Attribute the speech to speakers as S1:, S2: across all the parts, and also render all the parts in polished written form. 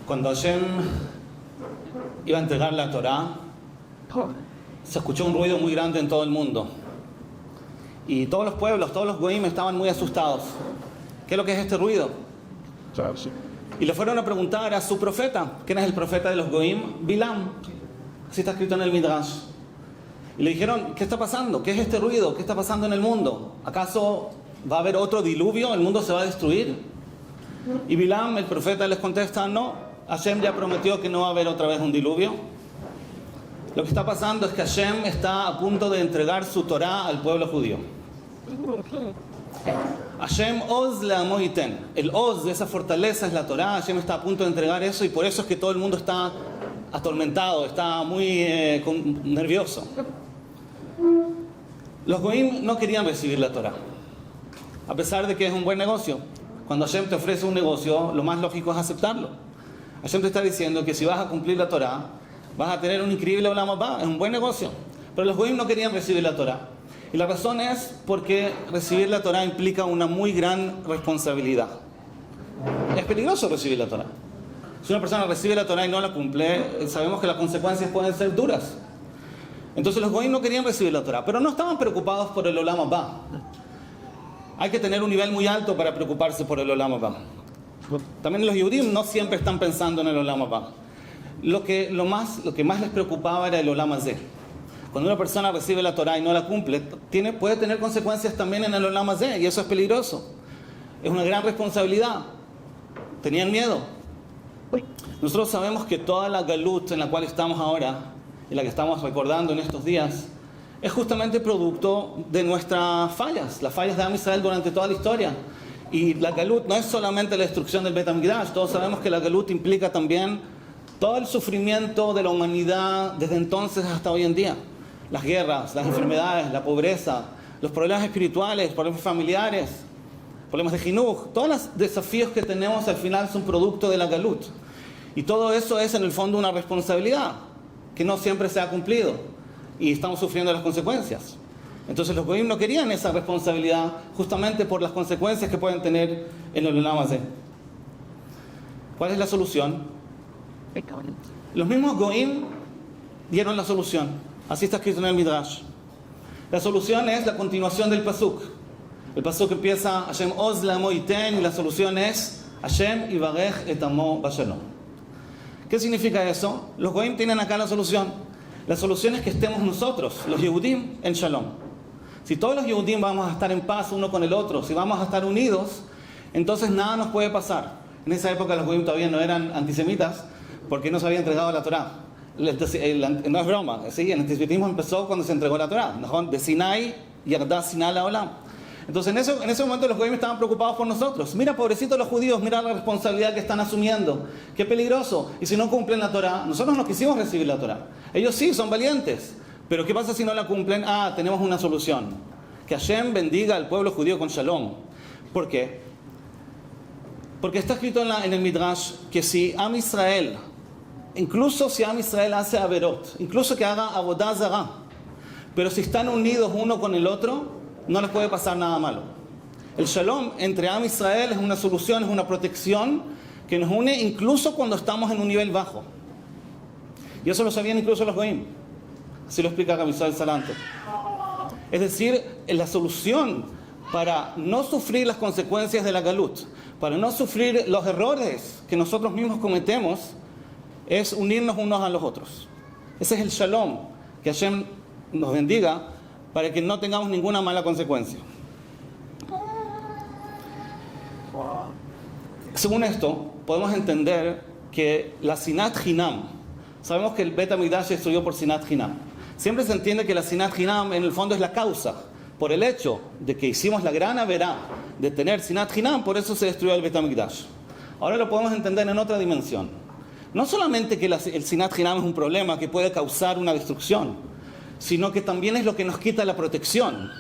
S1: Cuando Hashem iba a entregar la Torá, se escuchó un ruido muy grande en todo el mundo. Y todos los pueblos, todos los goim estaban muy asustados. ¿Qué es lo que es este ruido? Y le fueron a preguntar a su profeta. ¿Quién es el profeta de los goim? Bilam. Así está escrito en el Midrash. Y le dijeron, ¿qué está pasando? ¿Qué es este ruido? ¿Qué está pasando en el mundo? ¿Acaso va a haber otro diluvio? ¿El mundo se va a destruir? Y Bilam, el profeta, les contesta, no, Hashem ya prometió que no va a haber otra vez un diluvio. Lo que está pasando es que Hashem está a punto de entregar su Torá al pueblo judío. Hashem Oz le'amo yiten. El Oz de esa fortaleza es la Torá. Hashem está a punto de entregar eso y por eso es que todo el mundo está atormentado, está muy nervioso. Los goim no querían recibir la Torá, a pesar de que es un buen negocio. Cuando Hashem te ofrece un negocio, lo más lógico es aceptarlo. Hashem te está diciendo que si vas a cumplir la Torá, vas a tener un increíble olam haba, es un buen negocio. Pero los goim no querían recibir la Torá. Y la razón es porque recibir la Torá implica una muy gran responsabilidad. Es peligroso recibir la Torá. Si una persona recibe la Torá y no la cumple, sabemos que las consecuencias pueden ser duras. Entonces los goim no querían recibir la Torá, pero no estaban preocupados por el olam haba. Hay que tener un nivel muy alto para preocuparse por el olam haba. También los Yehudim no siempre están pensando en el olam haba. Lo que más les preocupaba era el olam hazé. Cuando una persona recibe la Torá y no la cumple, puede tener consecuencias también en el olam hazé, y eso es peligroso. Es una gran responsabilidad. Tenían miedo. Nosotros sabemos que toda la galut en la cual estamos ahora, y la que estamos recordando en estos días, es justamente producto de nuestras fallas, las fallas de Am Israel durante toda la historia. Y la galut no es solamente la destrucción del Bet HaMikdash, todos sabemos que la galut implica también todo el sufrimiento de la humanidad desde entonces hasta hoy en día. Las guerras, las enfermedades, la pobreza, los problemas espirituales, problemas familiares, problemas de jinuj, todos los desafíos que tenemos al final son producto de la galut. Y todo eso es en el fondo una responsabilidad que no siempre se ha cumplido y estamos sufriendo las consecuencias. Entonces los goim no querían esa responsabilidad justamente por las consecuencias que pueden tener en el olam hazé. ¿Cuál es la solución? Los mismos goim dieron la solución. Así está escrito en el Midrash. La solución es la continuación del pasuk. El pasuk empieza Hashem Oz le'amo yiten y la solución es Hashem yivarech et amo bashalom. ¿Qué significa eso? Los goim tienen acá la solución. La solución es que estemos nosotros, los Yehudim, en Shalom. Si todos los Yehudim vamos a estar en paz uno con el otro, si vamos a estar unidos, entonces nada nos puede pasar. En esa época los Goim todavía no eran antisemitas porque no se había entregado la Torá. No es broma, ¿sí? El antisemitismo empezó cuando se entregó la Torá. De Sinai, Yardá Sinai Laolam. Entonces en ese momento los Goim estaban preocupados por nosotros. Mira, pobrecitos los judíos, mira la responsabilidad que están asumiendo. Qué peligroso. Y si no cumplen la Torá, nosotros no quisimos recibir la Torá. Ellos sí, son valientes. Pero ¿qué pasa si no la cumplen? Tenemos una solución. Que Hashem bendiga al pueblo judío con shalom. ¿Por qué? Porque está escrito en el Midrash que si Am Israel, incluso si Am Israel hace averot, incluso que haga avodah zará, pero si están unidos uno con el otro, no les puede pasar nada malo. El shalom entre Am Israel es una solución, es una protección que nos une incluso cuando estamos en un nivel bajo. Y eso lo sabían incluso los goim. Así lo explica Rabbi Israel Salanter. Es decir, la solución para no sufrir las consecuencias de la galut, para no sufrir los errores que nosotros mismos cometemos, es unirnos unos a los otros. Ese es el shalom, que Hashem nos bendiga para que no tengamos ninguna mala consecuencia. Según esto, podemos entender que la sinat hinam, sabemos que el Bet HaMikdash se destruyó por sinat hinam. Siempre se entiende que la sinat hinam en el fondo es la causa. Por el hecho de que hicimos la gran averá de tener sinat hinam, por eso se destruyó el Bet HaMikdash. Ahora lo podemos entender en otra dimensión. No solamente que el sinat hinam es un problema que puede causar una destrucción, sino que también es lo que nos quita la protección.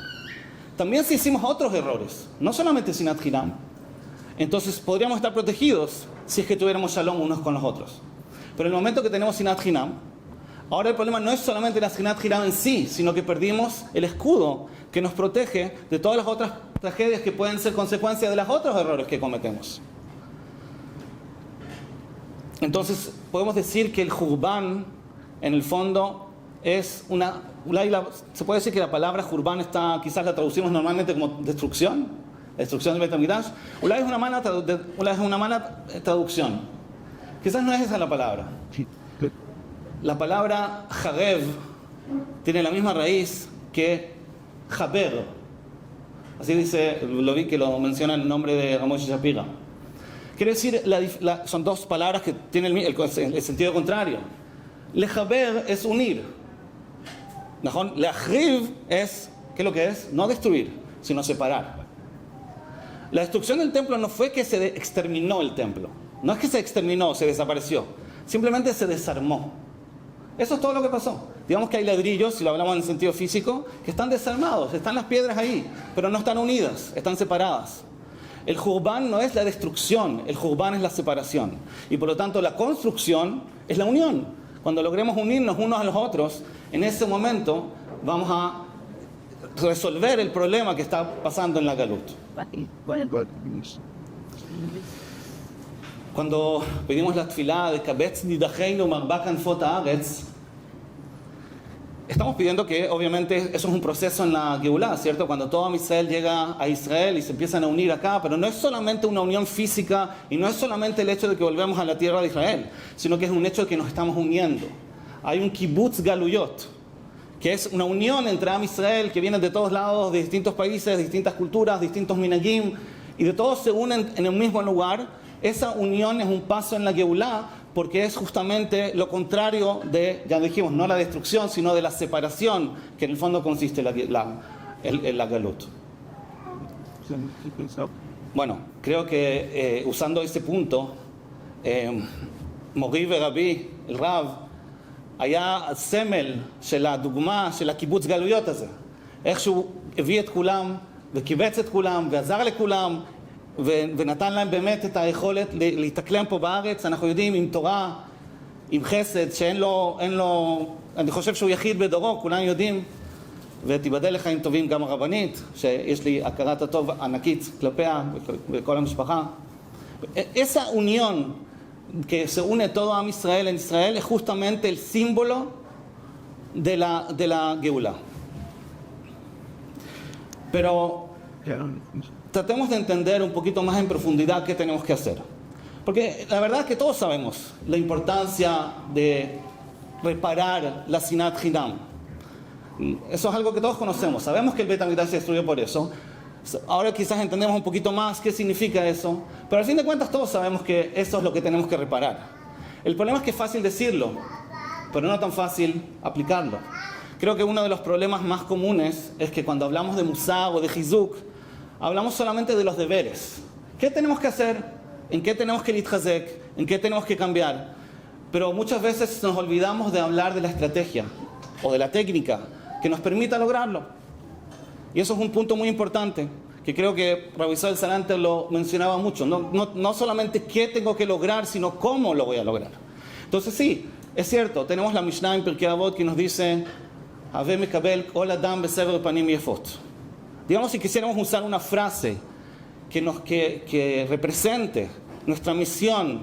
S1: También si hicimos otros errores, no solamente sinat hinam, entonces podríamos estar protegidos si es que tuviéramos shalom unos con los otros. Pero en el momento que tenemos sinat hinam, ahora el problema no es solamente la sinat hinam en sí, sino que perdimos el escudo que nos protege de todas las otras tragedias que pueden ser consecuencia de los otros errores que cometemos. Entonces, podemos decir que el Jurban, en el fondo, es una... Se puede decir que la palabra Jurban está, quizás la traducimos normalmente como destrucción, la destrucción del Beit HaMikdash. Es una mala traducción. Quizás no es esa la palabra. La palabra Jarev tiene la misma raíz que Jaber. Así dice, lo vi que lo menciona el nombre de Ramón Shapira. Quiere decir, son dos palabras que tienen el sentido contrario. Lejaber es unir. Leachriv es, ¿qué es lo que es? No destruir, sino separar. La destrucción del templo no fue que se exterminó el templo. No es que se exterminó, se desapareció. Simplemente se desarmó. Eso es todo lo que pasó. Digamos que hay ladrillos, si lo hablamos en el sentido físico, que están desarmados, están las piedras ahí, pero no están unidas, están separadas. El Jurban no es la destrucción, el Jurban es la separación. Y por lo tanto la construcción es la unión. Cuando logremos unirnos unos a los otros, en ese momento vamos a resolver el problema que está pasando en la Galut. Cuando pedimos la tefilá de Kabetz Nidacheinu Marbakan Fot Haaretz, estamos pidiendo que, obviamente, eso es un proceso en la Geulá, ¿cierto? Cuando todo Israel llega a Israel y se empiezan a unir acá, pero no es solamente una unión física y no es solamente el hecho de que volvemos a la tierra de Israel, sino que es un hecho de que nos estamos uniendo. Hay un kibbutz galuyot, que es una unión entre Am Israel, que vienen de todos lados, de distintos países, de distintas culturas, distintos minagim, y de todos se unen en el mismo lugar. Esa unión es un paso en la Geulá, porque es justamente lo contrario de, ya dijimos, no la destrucción, sino de la separación, que en el fondo consiste en la Galut. Bueno, creo que usando ese punto, Mori ורבי, el Rav, היה סמל של הדוגמה של הקיבוץ גלויות הזה. איך שהוא הביא את כולם וקיבץ את כולם ועזר לכולם ונתן להם באמת את היכולת להתאקלם פה בארץ. אנחנו יודעים, עם תורה, עם חסד, שאין לו, אני חושב שהוא יחיד בדורו, כולם יודעים, ותיבדל לחיים טובים גם הרבנית, שיש לי הכרת הטוב ענקית כלפיה וכל המשפחה. Esa unión que se une todo a Israel en Israel es justamente el símbolo de la Geulá. Pero tratemos de entender un poquito más en profundidad qué tenemos que hacer. Porque la verdad es que todos sabemos la importancia de reparar la Sinat Hinam. Eso es algo que todos conocemos. Sabemos que el Beit HaMikdash se destruyó por eso. Ahora quizás entendemos un poquito más qué significa eso. Pero al fin de cuentas todos sabemos que eso es lo que tenemos que reparar. El problema es que es fácil decirlo, pero no tan fácil aplicarlo. Creo que uno de los problemas más comunes es que cuando hablamos de Musar o de Hizuk, hablamos solamente de los deberes. ¿Qué tenemos que hacer? ¿En qué tenemos que litchazek? ¿En qué tenemos que cambiar? Pero muchas veces nos olvidamos de hablar de la estrategia o de la técnica que nos permita lograrlo. Y eso es un punto muy importante, que creo que Rabbi Israel Salanter lo mencionaba mucho. No solamente qué tengo que lograr, sino cómo lo voy a lograr. Entonces sí, es cierto, tenemos la Mishnah en Pirkei Avot que nos dice Have mekabel kol adam besever panim yefot. Digamos, si quisiéramos usar una frase que represente nuestra misión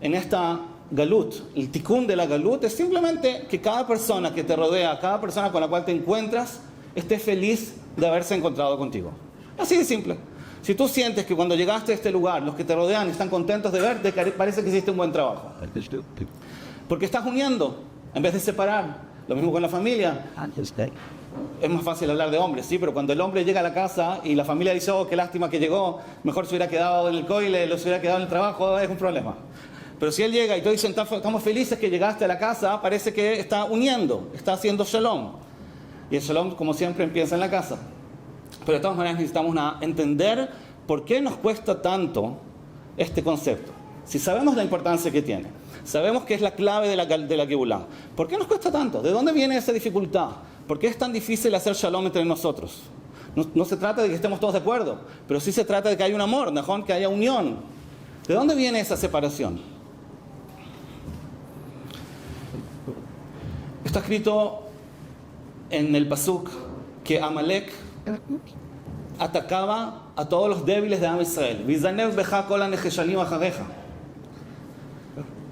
S1: en esta Galut, el tikkun de la Galut, es simplemente que cada persona que te rodea, cada persona con la cual te encuentras, esté feliz de haberse encontrado contigo. Así de simple. Si tú sientes que cuando llegaste a este lugar, los que te rodean están contentos de verte, parece que hiciste un buen trabajo. Porque estás uniendo, en vez de separar. Lo mismo con la familia. Es más fácil hablar de hombres, sí, pero cuando el hombre llega a la casa y la familia dice, oh, qué lástima que llegó, mejor se hubiera quedado en el coile, se hubiera quedado en el trabajo, es un problema. Pero si él llega y todos dicen, estamos felices que llegaste a la casa, parece que está uniendo, está haciendo shalom. Y el shalom, como siempre, empieza en la casa. Pero de todas maneras necesitamos entender por qué nos cuesta tanto este concepto. Si sabemos la importancia que tiene, sabemos que es la clave de la Geulá, ¿por qué nos cuesta tanto? ¿De dónde viene esa dificultad? ¿Por qué es tan difícil hacer shalom entre nosotros? No se trata de que estemos todos de acuerdo, pero sí se trata de que haya un amor, ¿no? Que haya unión. ¿De dónde viene esa separación? Está escrito en el pasuk que Amalek atacaba a todos los débiles de Am Israel. Vizanev beja kol hanecheshalim achareja.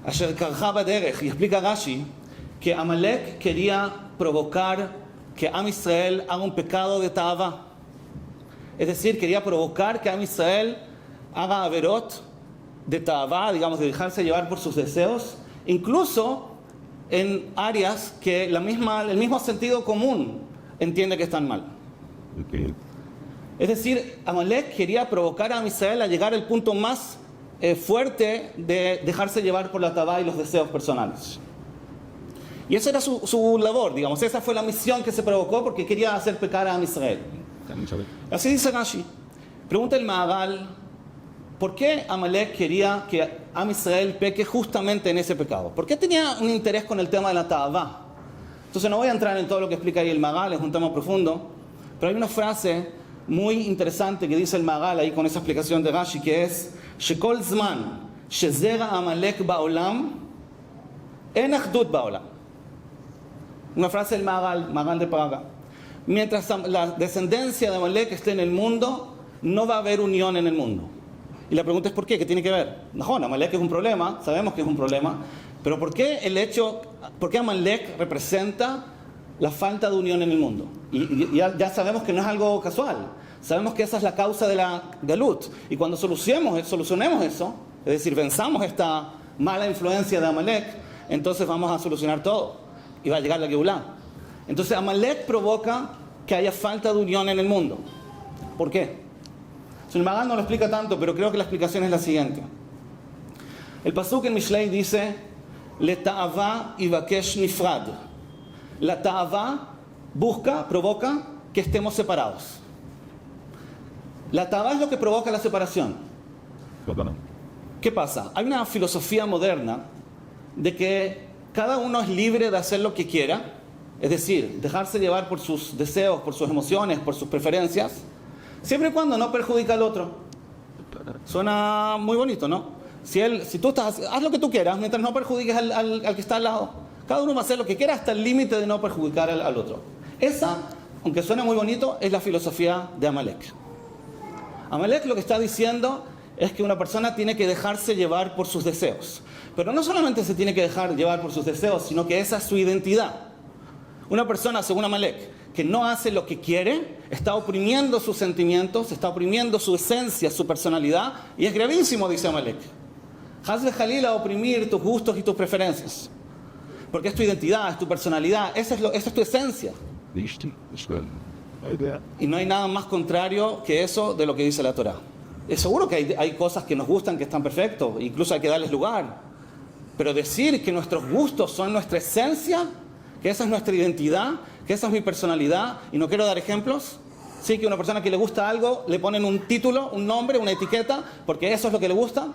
S1: Asher karcha baderech. Y explica Rashi que Amalek quería provocar que Am Israel haga un pecado de ta'avá. Es decir, quería provocar que Am Israel haga averot de ta'avá, digamos, de dejarse llevar por sus deseos, incluso en áreas que el mismo sentido común entiende que están mal.
S2: Okay.
S1: Es decir, Amalek quería provocar a Am Israel a llegar al punto más fuerte de dejarse llevar por la ta'avá y los deseos personales. Y esa era su labor, digamos, esa fue la misión que se provocó porque quería hacer pecar a Am Israel. Así dice Rashi. Pregunta el Maharal, ¿por qué Amalek quería que Am Israel peque justamente en ese pecado? ¿Por qué tenía un interés con el tema de la ta'avá? Entonces no voy a entrar en todo lo que explica ahí el Maharal, es un tema profundo, pero hay una frase muy interesante que dice el Maharal ahí con esa explicación de Rashi, que es Shekol zman shezera Amalek ba'olam en achdut ba'olam. Una frase del Maharal de Praga. Mientras la descendencia de Amalek esté en el mundo, no va a haber unión en el mundo. Y la pregunta es ¿por qué? ¿Qué tiene que ver? No, Amalek es un problema, sabemos que es un problema, pero ¿por qué Amalek representa la falta de unión en el mundo? Y ya sabemos que no es algo casual. Sabemos que esa es la causa de la galut. Y cuando solucionemos eso, es decir, venzamos esta mala influencia de Amalek, entonces vamos a solucionar todo. Y va a llegar la Geulá. Entonces Amalek provoca que haya falta de unión en el mundo. ¿Por qué? El Maharal no lo explica tanto, pero creo que la explicación es la siguiente. El pasuk en Mishlei dice Le ta'avá ivakesh nifrad. La ta'avá provoca que estemos separados. La ta'avá es lo que provoca la separación. ¿Qué pasa? Hay una filosofía moderna de que cada uno es libre de hacer lo que quiera, es decir, dejarse llevar por sus deseos, por sus emociones, por sus preferencias, siempre y cuando no perjudica al otro. Suena muy bonito, ¿no? Si tú haz lo que tú quieras mientras no perjudiques al que está al lado. Cada uno va a hacer lo que quiera hasta el límite de no perjudicar al otro. Esa, aunque suene muy bonito, es la filosofía de Amalek. Amalek lo que está diciendo es que una persona tiene que dejarse llevar por sus deseos. Pero no solamente se tiene que dejar llevar por sus deseos, sino que esa es su identidad. Una persona, según Amalek, que no hace lo que quiere, está oprimiendo sus sentimientos, está oprimiendo su esencia, su personalidad, y es gravísimo, dice Amalek. Hazle jalil a oprimir tus gustos y tus preferencias. Porque es tu identidad, es tu personalidad, esa es tu esencia. Y no hay nada más contrario que eso de lo que dice la Torá. Es seguro que hay cosas que nos gustan, que están perfectos, incluso hay que darles lugar. Pero decir que nuestros gustos son nuestra esencia, que esa es nuestra identidad, que esa es mi personalidad, y no quiero dar ejemplos, sí, que una persona que le gusta algo, le ponen un título, un nombre, una etiqueta, porque eso es lo que le gusta,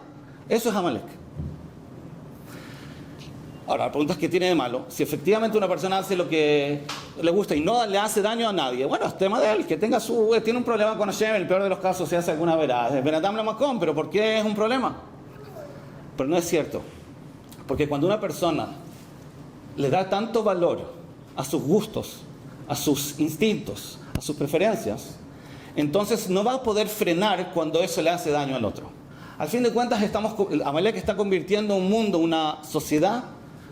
S1: eso es Amalek. Ahora, la pregunta es ¿qué tiene de malo? Si efectivamente una persona hace lo que le gusta y no le hace daño a nadie, bueno, es tema de él, que tiene un problema con Hashem, en el peor de los casos se hace alguna verá, es Ben-Adam Lamakom, pero ¿por qué es un problema? Pero no es cierto, porque cuando una persona le da tanto valor a sus gustos, a sus instintos, a sus preferencias, entonces no va a poder frenar cuando eso le hace daño al otro. Al fin de cuentas, Amalek está convirtiendo un mundo, una sociedad,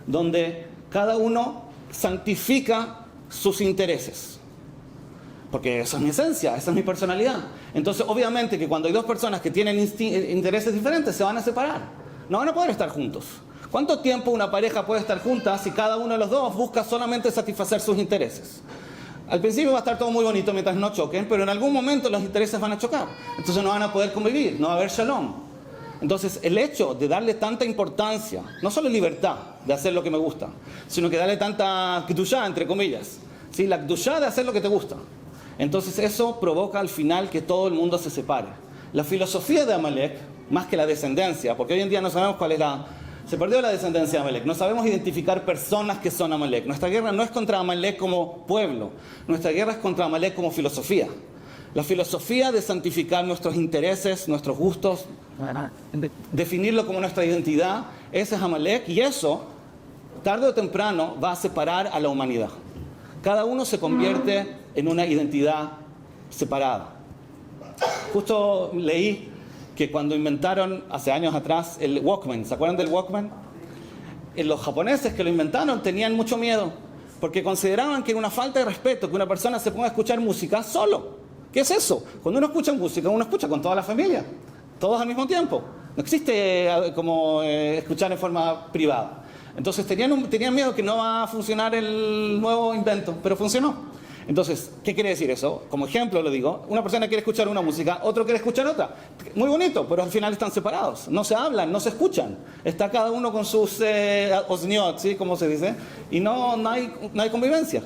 S1: donde cada uno santifica sus intereses. Porque esa es mi esencia, esa es mi personalidad. Entonces, obviamente que cuando hay dos personas que tienen intereses diferentes, se van a separar. No van a poder estar juntos. ¿Cuánto tiempo una pareja puede estar junta si cada uno de los dos busca solamente satisfacer sus intereses? Al principio va a estar todo muy bonito mientras no choquen, pero en algún momento los intereses van a chocar. Entonces no van a poder convivir, no va a haber shalom. Entonces el hecho de darle tanta importancia, no solo libertad de hacer lo que me gusta, sino que darle tanta kdushá, entre comillas, ¿sí? La kdushá de hacer lo que te gusta. Entonces eso provoca al final que todo el mundo se separe. La filosofía de Amalek, más que la descendencia, porque hoy en día no sabemos cuál es se perdió la descendencia de Amalek, no sabemos identificar personas que son Amalek. Nuestra guerra no es contra Amalek como pueblo, nuestra guerra es contra Amalek como filosofía. La filosofía de santificar nuestros intereses, nuestros gustos, definirlo como nuestra identidad, ese es Amalek, y eso, tarde o temprano, va a separar a la humanidad. Cada uno se convierte en una identidad separada. Justo leí que cuando inventaron hace años atrás el Walkman, ¿se acuerdan del Walkman? Los japoneses que lo inventaron tenían mucho miedo, porque consideraban que era una falta de respeto que una persona se ponga a escuchar música solo. ¿Qué es eso? Cuando uno escucha música, uno escucha con toda la familia, todos al mismo tiempo. No existe como escuchar en forma privada. Entonces tenían miedo que no va a funcionar el nuevo invento, pero funcionó. Entonces, ¿qué quiere decir eso? Como ejemplo lo digo, una persona quiere escuchar una música, otro quiere escuchar otra. Muy bonito, pero al final están separados. No se hablan, no se escuchan. Está cada uno con sus osniot, ¿sí? Como se dice, y no hay convivencia.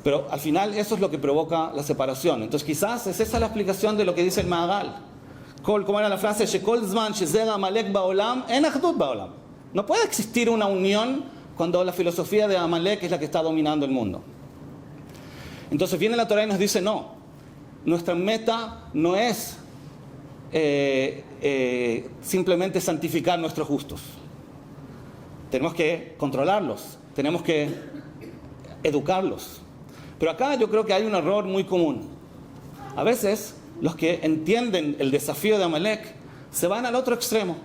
S1: Pero al final eso es lo que provoca la separación. Entonces quizás es esa la explicación de lo que dice el Maharal. ¿Cómo era la frase? No puede existir una unión cuando la filosofía de Amalek es la que está dominando el mundo. Entonces viene la Torah y nos dice, no, nuestra meta no es simplemente santificar nuestros gustos. Tenemos que controlarlos, tenemos que educarlos. Pero acá yo creo que hay un error muy común. A veces los que entienden el desafío de Amalek se van al otro extremo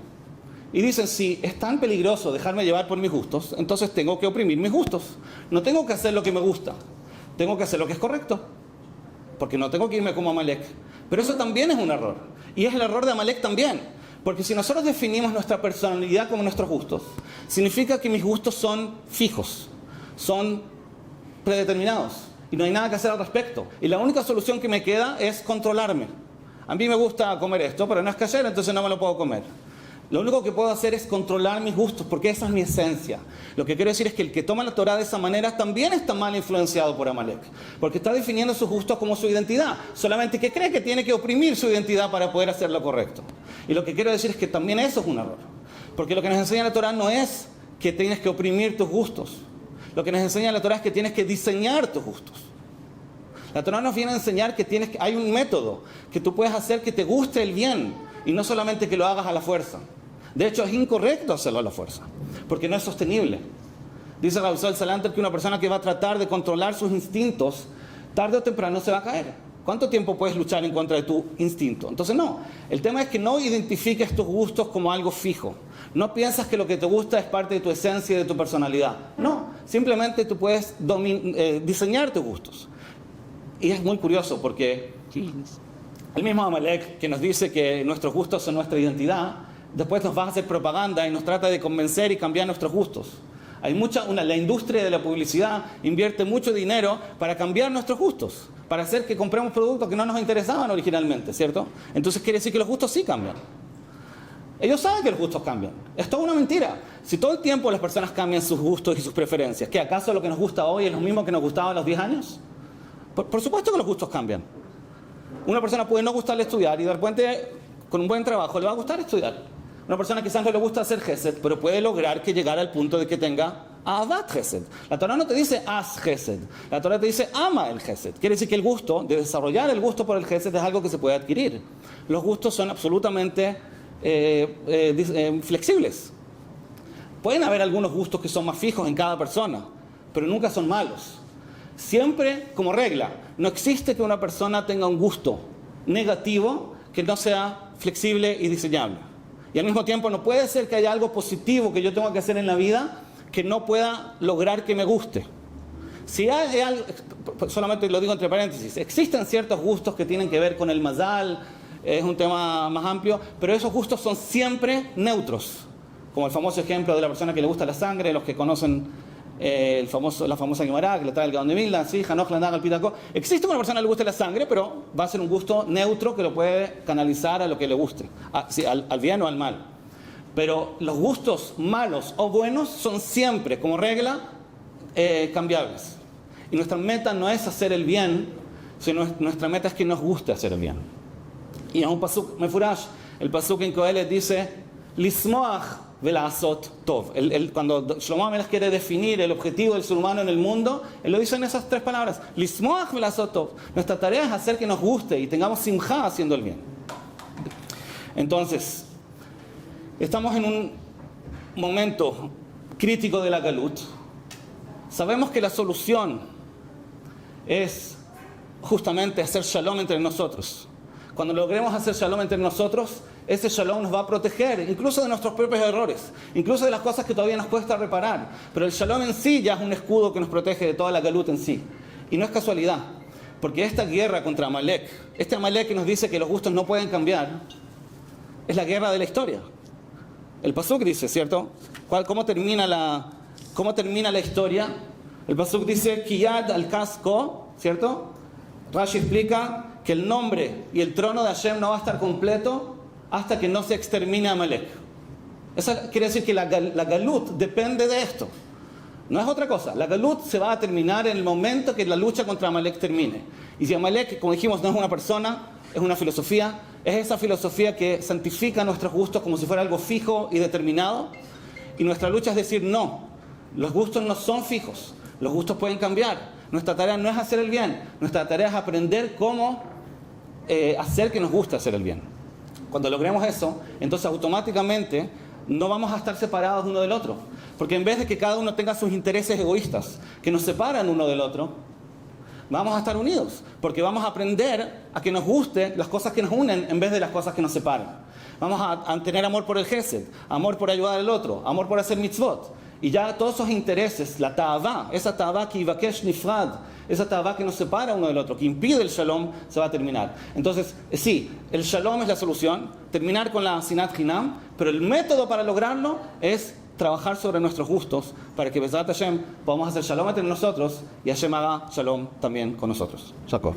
S1: y dicen, si es tan peligroso dejarme llevar por mis gustos, entonces tengo que oprimir mis gustos. No tengo que hacer lo que me gusta, tengo que hacer lo que es correcto, porque no tengo que irme como Amalek. Pero eso también es un error, y es el error de Amalek también, porque si nosotros definimos nuestra personalidad como nuestros gustos, significa que mis gustos son fijos, son predeterminados, y no hay nada que hacer al respecto, y la única solución que me queda es controlarme. A mí me gusta comer esto, pero no es kasher, entonces no me lo puedo comer. Lo único que puedo hacer es controlar mis gustos, porque esa es mi esencia. Lo que quiero decir es que el que toma la Torah de esa manera también está mal influenciado por Amalek, porque está definiendo sus gustos como su identidad, solamente que cree que tiene que oprimir su identidad para poder hacer lo correcto. Y lo que quiero decir es que también eso es un error, porque lo que nos enseña la Torah no es que tienes que oprimir tus gustos. Lo que nos enseña la Torah es que tienes que diseñar tus gustos. La Torah nos viene a enseñar que hay un método que tú puedes hacer que te guste el bien, y no solamente que lo hagas a la fuerza. De hecho, es incorrecto hacerlo a la fuerza, porque no es sostenible. Dice Rabbi Sol Salanter que una persona que va a tratar de controlar sus instintos, tarde o temprano se va a caer. ¿Cuánto tiempo puedes luchar en contra de tu instinto? Entonces no, el tema es que no identifiques tus gustos como algo fijo. No piensas que lo que te gusta es parte de tu esencia y de tu personalidad. No, simplemente tú puedes diseñar tus gustos. Y es muy curioso porque el mismo Amalek, que nos dice que nuestros gustos son nuestra identidad, después nos va a hacer propaganda y nos trata de convencer y cambiar nuestros gustos. La industria de la publicidad invierte mucho dinero para cambiar nuestros gustos, para hacer que compremos productos que no nos interesaban originalmente, ¿cierto? Entonces quiere decir que los gustos sí cambian. Ellos saben que los gustos cambian. Es toda una mentira. Si todo el tiempo las personas cambian sus gustos y sus preferencias, ¿qué acaso lo que nos gusta hoy es lo mismo que nos gustaba a los 10 años? Por supuesto que los gustos cambian. Una persona puede no gustarle estudiar y de repente, con un buen trabajo, le va a gustar estudiar. Una persona quizás no le gusta hacer Gesed, pero puede lograr que llegara al punto de que tenga Ahavat Gesed. La Torah no te dice haz Gesed, la Torah te dice ama el Gesed. Quiere decir que el gusto, de desarrollar el gusto por el Gesed, es algo que se puede adquirir. Los gustos son absolutamente flexibles. Pueden haber algunos gustos que son más fijos en cada persona, pero nunca son malos. Siempre, como regla, no existe que una persona tenga un gusto negativo que no sea flexible y diseñable. Y al mismo tiempo no puede ser que haya algo positivo que yo tenga que hacer en la vida que no pueda lograr que me guste. Si hay algo, solamente lo digo entre paréntesis, existen ciertos gustos que tienen que ver con el mazal, es un tema más amplio, pero esos gustos son siempre neutros. Como el famoso ejemplo de la persona que le gusta la sangre, los que conocen la famosa Gemara que le trae el Gaón de Vilna, ¿sí? Hanoch Lanag al Pitako. Existe una persona que le guste la sangre, pero va a ser un gusto neutro que lo puede canalizar a lo que le guste, al bien o al mal. Pero los gustos malos o buenos son siempre, como regla, cambiables. Y nuestra meta no es hacer el bien, sino nuestra meta es que nos guste hacer el bien. Y en un pasuk mefurash, el pasuk en Kohelet dice Lismoach Velazot Tov. Cuando Shlomo Amelech quiere definir el objetivo del ser humano en el mundo, él lo dice en esas tres palabras: Lismoach Velazot Tov. Nuestra tarea es hacer que nos guste y tengamos simjá haciendo el bien. Entonces, estamos en un momento crítico de la Galut. Sabemos que la solución es justamente hacer shalom entre nosotros. Cuando logremos hacer shalom entre nosotros, ese shalom nos va a proteger, incluso de nuestros propios errores, incluso de las cosas que todavía nos cuesta reparar. Pero el shalom en sí ya es un escudo que nos protege de toda la galut en sí. Y no es casualidad, porque esta guerra contra Amalek, este Amalek que nos dice que los gustos no pueden cambiar, es la guerra de la historia. El pasuk dice, ¿cierto? ¿Cómo termina la historia? El pasuk dice, Kiyad al-Kasko, ¿cierto? Rashi explica que el nombre y el trono de Hashem no va a estar completo hasta que no se extermine a Amalek. Eso quiere decir que la galut depende de esto. No es otra cosa. La galut se va a terminar en el momento que la lucha contra Amalek termine. Y si Amalek, como dijimos, no es una persona, es una filosofía, es esa filosofía que santifica nuestros gustos como si fuera algo fijo y determinado. Y nuestra lucha es decir, no, los gustos no son fijos, los gustos pueden cambiar. Nuestra tarea no es hacer el bien, nuestra tarea es aprender cómo hacer que nos guste hacer el bien. Cuando logremos eso, entonces automáticamente no vamos a estar separados uno del otro. Porque en vez de que cada uno tenga sus intereses egoístas que nos separan uno del otro, vamos a estar unidos. Porque vamos a aprender a que nos guste las cosas que nos unen en vez de las cosas que nos separan. Vamos a tener amor por el Gesed, amor por ayudar al otro, amor por hacer mitzvot. Y ya todos esos intereses, la ta'avá, esa ta'avá que ivakesh nifrad, esa ta'avá que nos separa uno del otro, que impide el shalom, se va a terminar. Entonces, sí, el shalom es la solución, terminar con la sinat hinam, pero el método para lograrlo es trabajar sobre nuestros gustos para que Bezrat Hashem podamos hacer shalom entre nosotros y Hashem haga shalom también con nosotros. Jacob.